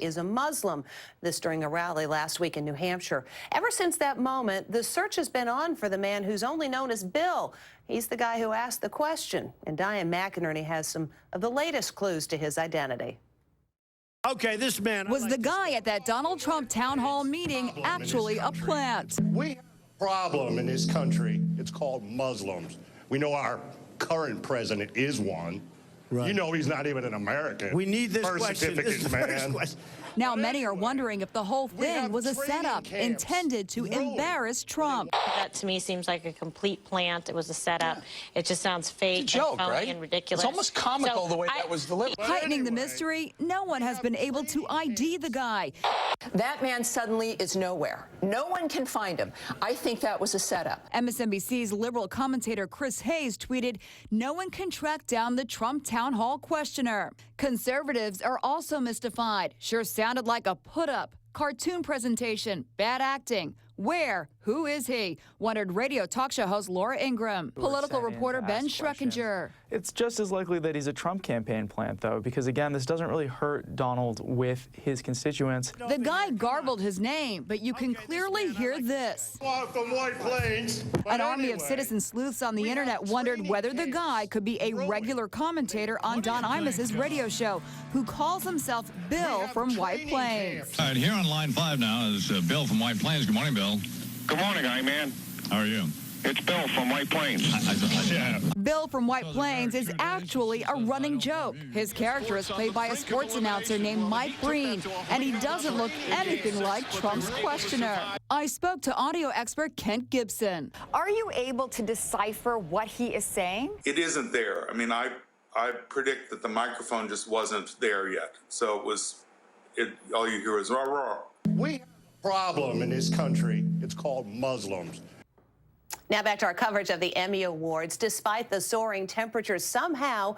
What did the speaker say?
is a Muslim. This during a rally last week in New Hampshire. Ever since that moment, the search has been on for the man who's only known as Bill. He's the guy who asked the question, and Diane McInerney has some of the latest clues to his identity. Okay, this man Was the guy at that Donald Trump town hall meeting actually a plant? We have a problem in this country. It's called Muslims. We know our current president is one. Right. You know he's not even an American. We need this Birth question. This is certificates, the first man. question. Now many are wondering if the whole thing was a setup intended to embarrass Trump. That to me seems like a complete plant. It was a setup. It just sounds fake, it's a joke, and phony, right? and ridiculous. It's almost comical the way that was delivered. Heightening the mystery, no one has been able to ID the guy. That man suddenly is nowhere. No one can find him. I think that was a setup. MSNBC's liberal commentator Chris Hayes tweeted, "No one can track down the Trump town hall questioner." Conservatives are also mystified. Sure sounded like a put-up, cartoon presentation, bad acting. Where? Who is he? Wondered radio talk show host Laura Ingraham. Political reporter Ben Schreckinger. It's just as likely that he's a Trump campaign plant, though, because, again, this doesn't really hurt Donald with his constituents. The guy garbled his name, but you can clearly hear this. From White Plains. An army of citizen sleuths on the internet wondered whether the guy could be a regular commentator on Don Imus's radio show, who calls himself Bill from White Plains. All right, here on line 5 now is Bill from White Plains. Good morning, Bill. Good morning, man. How are you? It's Bill from White Plains. Yeah. Bill from White Plains is actually a running joke. His character is played by a sports announcer named Mike Breen, and he doesn't look anything like Trump's questioner. I spoke to audio expert Kent Gibson. Are you able to decipher what he is saying? It isn't there. I mean, I predict that the microphone just wasn't there yet. So all you hear is rah, rah. We have a problem in this country. It's called Muslims. Now back to our coverage of the Emmy Awards. Despite the soaring temperatures, somehow